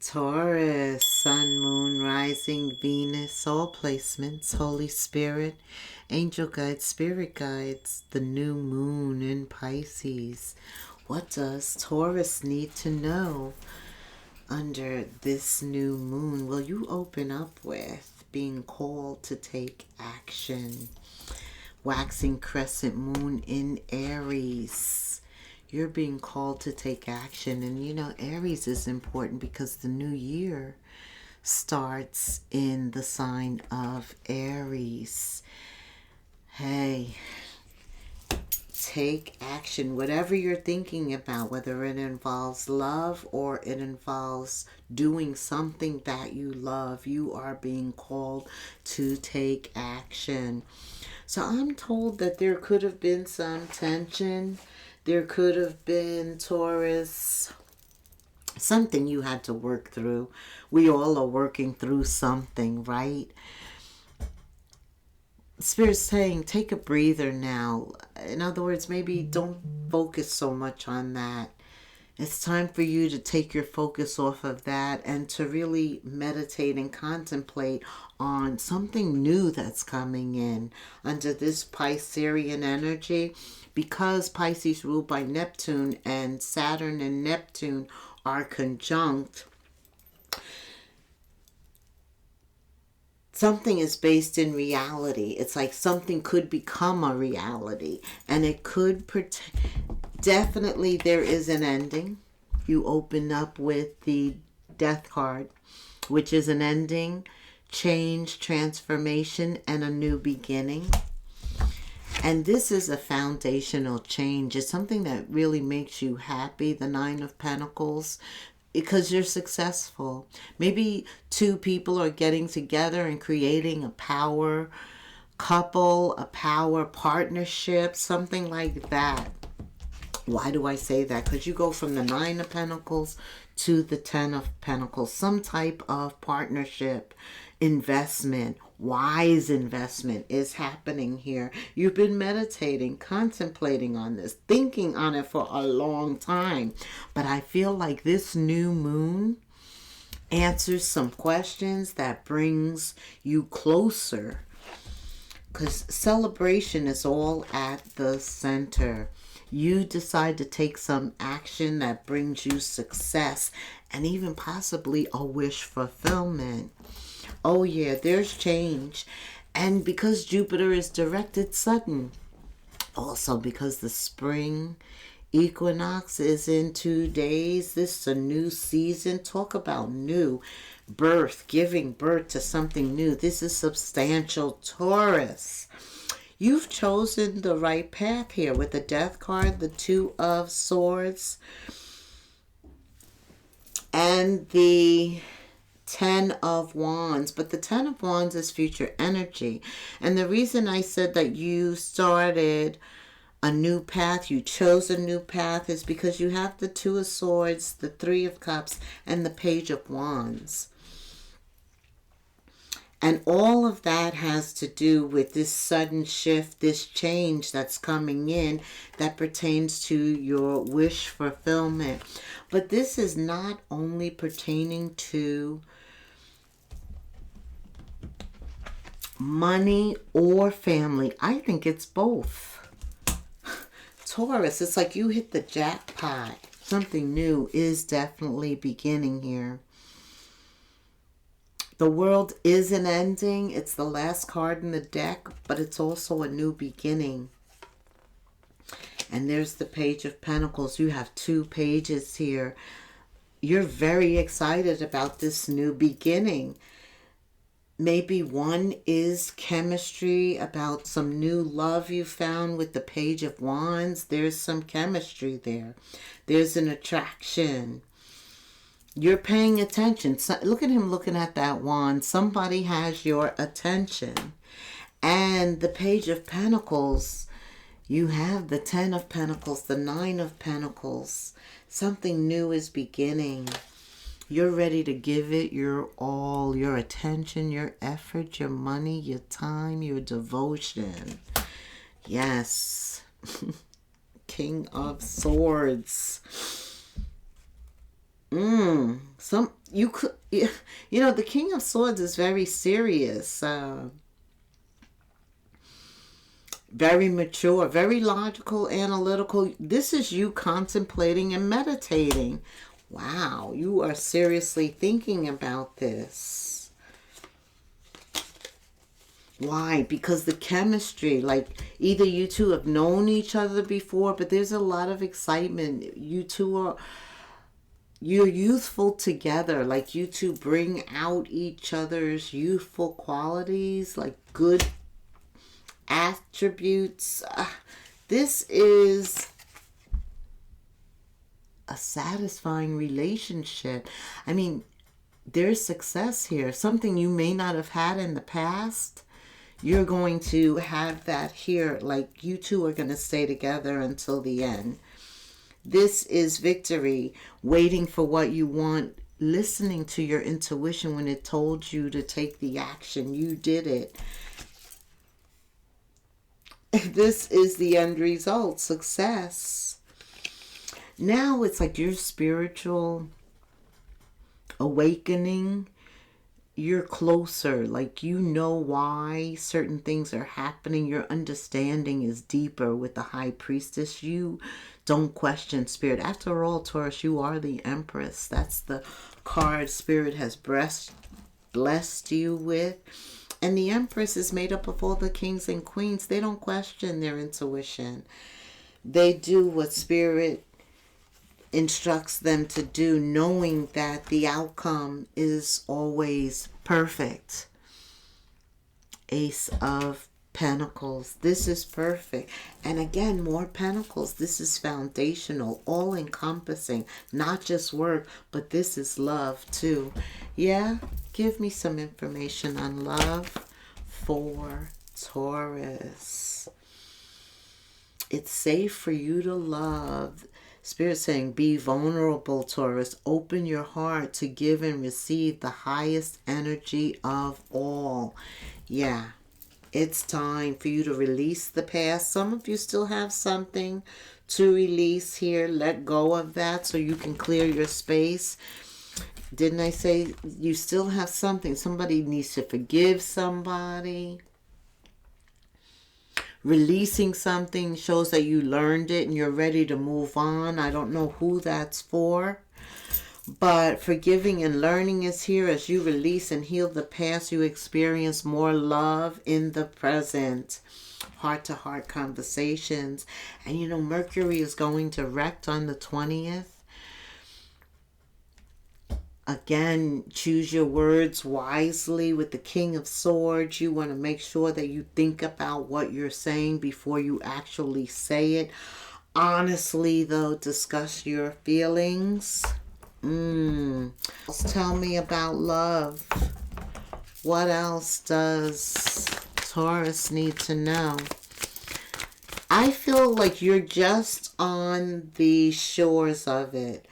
Taurus, Sun, Moon, Rising, Venus, soul placements, Holy Spirit, angel guides, spirit guides, the new moon in Pisces. What does Taurus need to know under this new moon? Will you open up with being called to take action? Waxing crescent moon in Aries. You're being called to take action. And you know, Aries is important because the new year starts in the sign of Aries. Hey, take action. Whatever you're thinking about, whether it involves love or it involves doing something that you love, you are being called to take action. So I'm told that there could have been some tension. There could have been, Taurus, something you had to work through. We all are working through something, right? Spirit's saying, take a breather now. In other words, maybe don't focus so much on that. It's time for you to take your focus off of that and to really meditate and contemplate on something new that's coming in under this Piscean energy. Because Pisces ruled by Neptune and Saturn and Neptune are conjunct, something is based in reality. It's like something could become a reality, and it could definitely there is an ending. You open up with the Death card, which is an ending, change, transformation, and a new beginning. And this is a foundational change. It's something that really makes you happy, the Nine of Pentacles, because you're successful. Maybe two people are getting together and creating a power couple, a power partnership, something like that. Why do I say that? Because you go from the Nine of Pentacles to the Ten of Pentacles. Some type of partnership, investment, wise investment is happening here. You've been meditating, contemplating on this, thinking on it for a long time. But I feel like this new moon answers some questions that brings you closer. Because celebration is all at the center. You decide to take some action that brings you success and even possibly a wish fulfillment. Oh yeah, there's change. And because Jupiter is directed sudden, also because the spring equinox is in 2 days, this is a new season. Talk about new birth, giving birth to something new. This is substantial, Taurus. You've chosen the right path here with the Death card, the Two of Swords, and the Ten of Wands. But the Ten of Wands is future energy. And the reason I said that you started a new path, you chose a new path, is because you have the Two of Swords, the Three of Cups, and the Page of Wands. And all of that has to do with this sudden shift, this change that's coming in that pertains to your wish fulfillment. But this is not only pertaining to money or family. I think it's both. Taurus, it's like you hit the jackpot. Something new is definitely beginning here. The world is an ending. It's the last card in the deck, but it's also a new beginning. And there's the Page of Pentacles. You have 2 pages here. You're very excited about this new beginning. Maybe one is chemistry, about some new love you found with the Page of Wands. There's some chemistry there. There's an attraction. You're paying attention. So, look at him looking at that wand. Somebody has your attention. And the Page of Pentacles, you have the Ten of Pentacles, the Nine of Pentacles. Something new is beginning. You're ready to give it your all, your attention, your effort, your money, your time, your devotion. Yes. King of Swords. you could, you know, the King of Swords is very serious, very mature, very logical, analytical. This is you contemplating and meditating. Wow, you are seriously thinking about this. Why? Because the chemistry, like either you two have known each other before, but there's a lot of excitement. You're youthful together. Like you two bring out each other's youthful qualities, like good attributes. This is a satisfying relationship. I mean, there's success here. Something you may not have had in the past, you're going to have that here. Like you two are going to stay together until the end. This is victory, waiting for what you want, listening to your intuition when it told you to take the action. You did it. This is the end result, success. Now it's like your spiritual awakening. You're closer, like you know why certain things are happening. Your understanding is deeper with the High Priestess. You don't question Spirit. After all, Taurus, you are the Empress. That's the card Spirit has blessed you with. And the Empress is made up of all the kings and queens. They don't question their intuition. They do what Spirit instructs them to do, knowing that the outcome is always perfect. Ace of Pentacles. This is perfect. And again, more Pentacles. This is foundational, all encompassing, not just work, but this is love too. Yeah, give me some information on love for Taurus. It's safe for you to love. Spirit saying, be vulnerable, Taurus. Open your heart to give and receive the highest energy of all. Yeah, it's time for you to release the past. Some of you still have something to release here. Let go of that so you can clear your space. Didn't I say you still have something? Somebody needs to forgive somebody. Releasing something shows that you learned it and you're ready to move on. I don't know who that's for. But forgiving and learning is here. As you release and heal the past, you experience more love in the present. Heart-to-heart conversations. And you know, Mercury is going direct on the 20th. Again, choose your words wisely with the King of Swords. You want to make sure that you think about what you're saying before you actually say it. Honestly, though, discuss your feelings. Tell me about love. What else does Taurus need to know? I feel like you're just on the shores of it.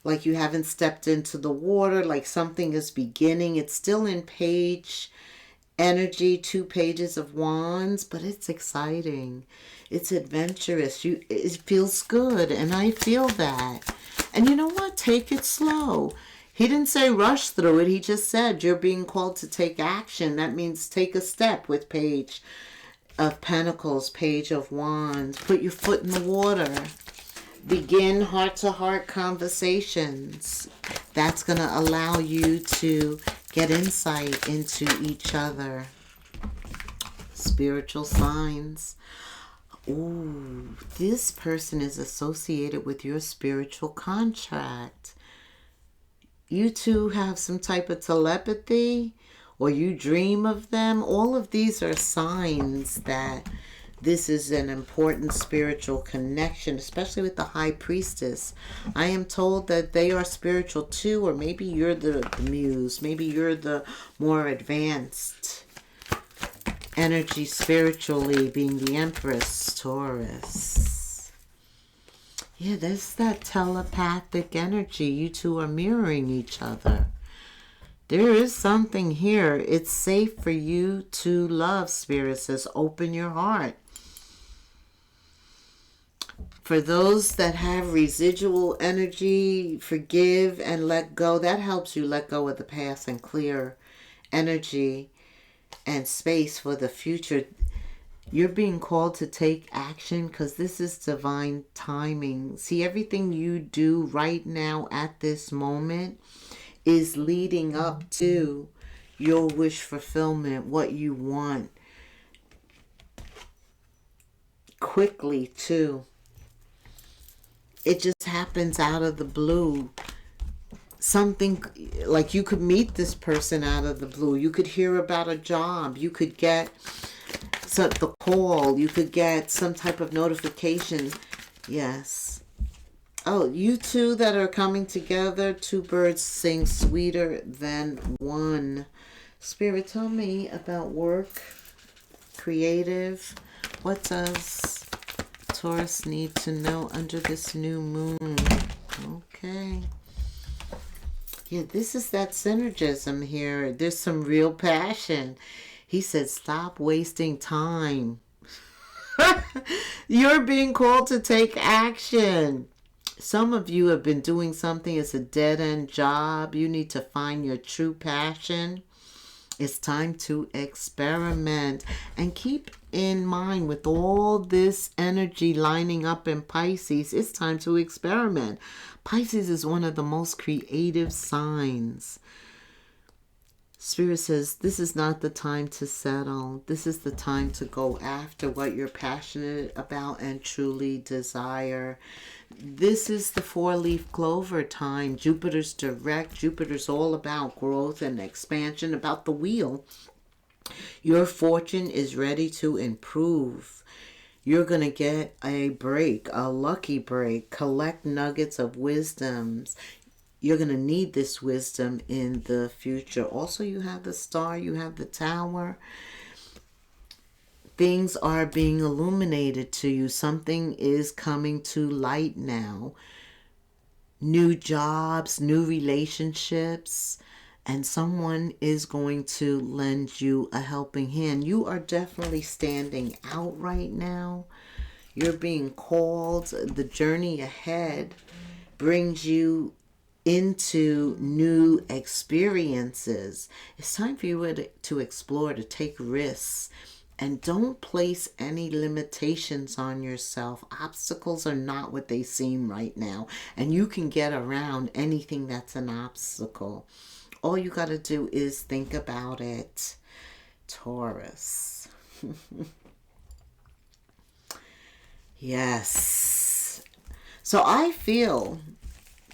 Like you haven't stepped into the water, like something is beginning. It's still in page energy, 2 pages of wands, but it's exciting. It's adventurous. It feels good, and I feel that. And you know what? Take it slow. He didn't say rush through it. He just said you're being called to take action. That means take a step with Page of Pentacles, Page of Wands. Put your foot in the water. Begin heart-to-heart conversations. That's going to allow you to get insight into each other. Spiritual signs. Ooh, this person is associated with your spiritual contract. You two have some type of telepathy, or you dream of them. All of these are signs that this is an important spiritual connection, especially with the High Priestess. I am told that they are spiritual too, or maybe you're the muse. Maybe you're the more advanced energy spiritually, being the Empress, Taurus. Yeah, there's that telepathic energy. You two are mirroring each other. There is something here. It's safe for you to love, Spirit says. Open your heart. For those that have residual energy, forgive and let go. That helps you let go of the past and clear energy and space for the future. You're being called to take action because this is divine timing. See, everything you do right now at this moment is leading up to your wish fulfillment, what you want. Quickly, too. It just happens out of the blue. Something like you could meet this person out of the blue. You could hear about a job. You could get the call. You could get some type of notification. Yes. Oh, you two that are coming together, two birds sing sweeter than one. Spirit, tell me about work, creative. What does Taurus need to know under this new moon? Okay. Yeah, this is that synergism here. There's some real passion. He said, stop wasting time. You're being called to take action. Some of you have been doing something as a dead-end job. You need to find your true passion. It's time to experiment. And keep in mind, with all this energy lining up in Pisces, it's time to experiment. Pisces is one of the most creative signs. Spirit says, this is not the time to settle. This is the time to go after what you're passionate about and truly desire. This is the 4-leaf clover time. Jupiter's direct. Jupiter's all about growth and expansion, about the wheel. Your fortune is ready to improve. You're going to get a break, a lucky break. Collect nuggets of wisdoms. You're going to need this wisdom in the future. Also, you have the star, you have the tower. Things are being illuminated to you. Something is coming to light now. New jobs, new relationships, and someone is going to lend you a helping hand. You are definitely standing out right now. You're being called. The journey ahead brings you into new experiences. It's time for you to explore, to take risks, and don't place any limitations on yourself. Obstacles are not what they seem right now, and you can get around anything that's an obstacle. All you got to do is think about it. Taurus. Yes. So I feel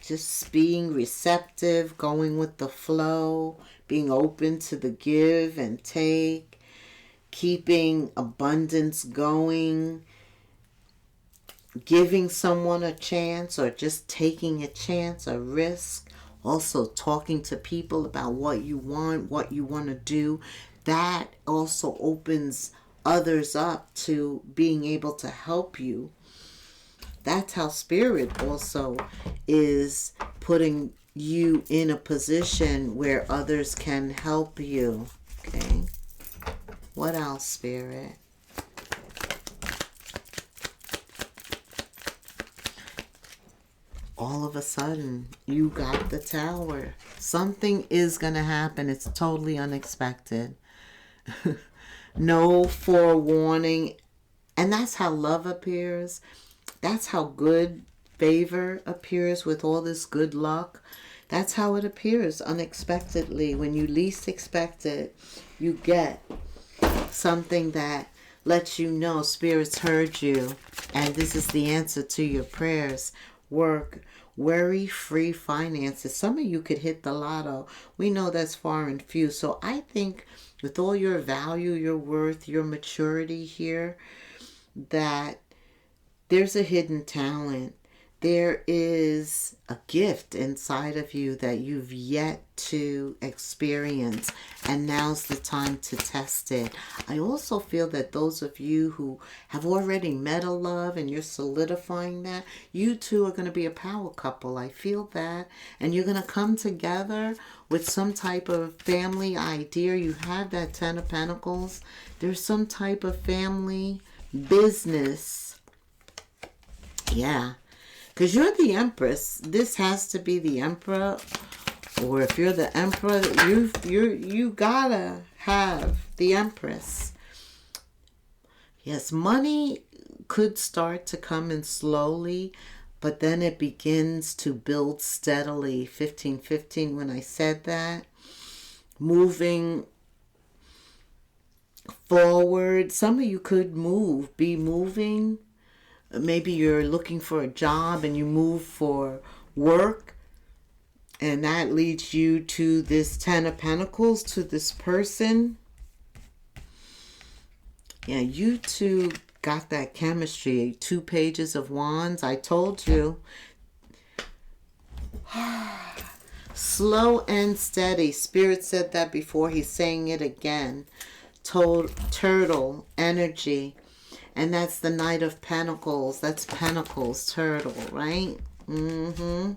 just being receptive, going with the flow, being open to the give and take, keeping abundance going, giving someone a chance or just taking a chance, a risk. Also talking to people about what you want to do. That also opens others up to being able to help you. That's how Spirit also is putting you in a position where others can help you. Okay. What else, Spirit? All of a sudden, you got the tower. Something is going to happen. It's totally unexpected. No forewarning. And that's how love appears. That's how good favor appears with all this good luck. That's how it appears unexpectedly. When you least expect it, you get something that lets you know Spirit's heard you. And this is the answer to your prayers. Work, worry-free finances. Some of you could hit the lotto. We know that's far and few. So I think with all your value, your worth, your maturity here, that there's a hidden talent. There is a gift inside of you that you've yet to experience, and now's the time to test it. I also feel that those of you who have already met a love and you're solidifying that, you two are going to be a power couple. I feel that. And you're going to come together with some type of family idea. You have that 10 of Pentacles. There's some type of family business Yeah. Because you're the Empress. This has to be the Emperor. Or if you're the Emperor, you gotta have the Empress. Yes, money could start to come in slowly, but then it begins to build steadily. 1515 when I said that. Moving forward. Some of you could be moving. Maybe you're looking for a job and you move for work, and that leads you to this Ten of Pentacles, to this person. Yeah, you two got that chemistry. 2 pages of wands. I told you. Slow and steady. Spirit said that before. He's saying it again. Turtle energy. And that's the Knight of Pentacles. That's Pentacles, turtle, right? Mm-hmm.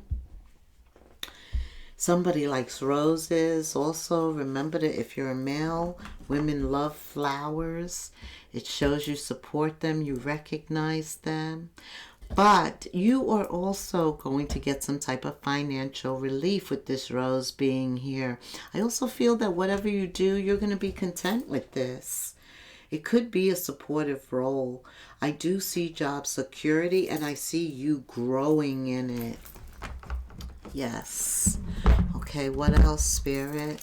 Somebody likes roses. Also, remember that if you're a male, women love flowers. It shows you support them, you recognize them. But you are also going to get some type of financial relief with this rose being here. I also feel that whatever you do, you're going to be content with this. It could be a supportive role. I do see job security, and I see you growing in it. Yes. Okay, what else, Spirit?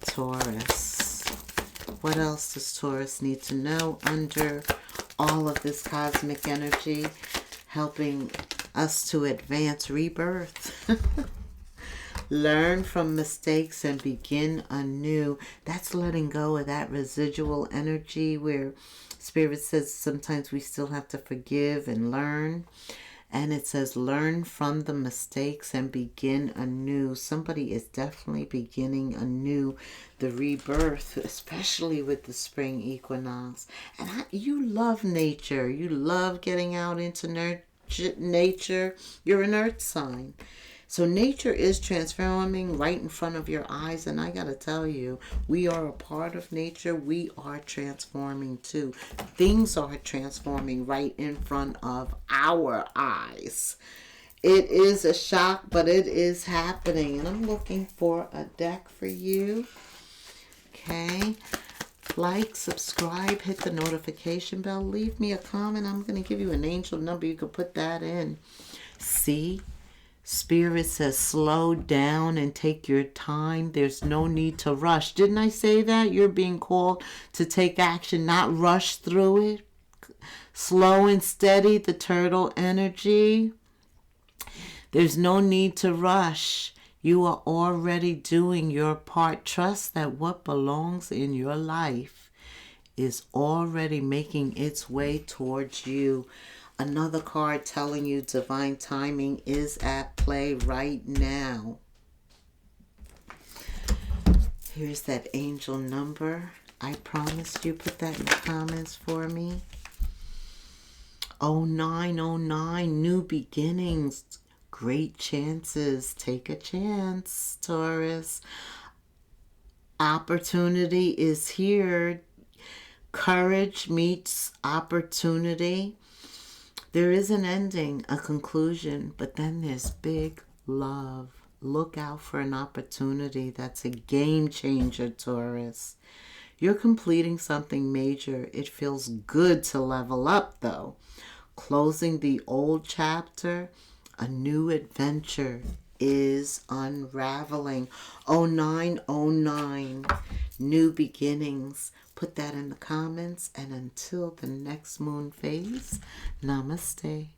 Taurus. What else does Taurus need to know under all of this cosmic energy, helping us to advance rebirth? Learn from mistakes and begin anew. That's letting go of that residual energy where Spirit says sometimes we still have to forgive and learn. And it says learn from the mistakes and begin anew. Somebody is definitely beginning anew, the rebirth, especially with the spring equinox. And you love nature. You love getting out into nature. You're an earth sign. So nature is transforming right in front of your eyes. And I got to tell you, we are a part of nature. We are transforming too. Things are transforming right in front of our eyes. It is a shock, but it is happening. And I'm looking for a deck for you. Okay. Like, subscribe, hit the notification bell. Leave me a comment. I'm going to give you an angel number. You can put that in. See? Spirit says slow down and take your time. There's no need to rush. Didn't I say that? You're being called to take action, not rush through it. Slow and steady, the turtle energy. There's no need to rush. You are already doing your part. Trust that what belongs in your life is already making its way towards you. Another card telling you divine timing is at play right now. Here's that angel number. I promised you, put that in the comments for me. 0909, new beginnings, great chances. Take a chance, Taurus. Opportunity is here. Courage meets opportunity. There is an ending, a conclusion, but then there's big love. Look out for an opportunity that's a game changer, Taurus. You're completing something major. It feels good to level up, though. Closing the old chapter, a new adventure is unraveling. 0909, new beginnings. Put that in the comments, and until the next moon phase, namaste.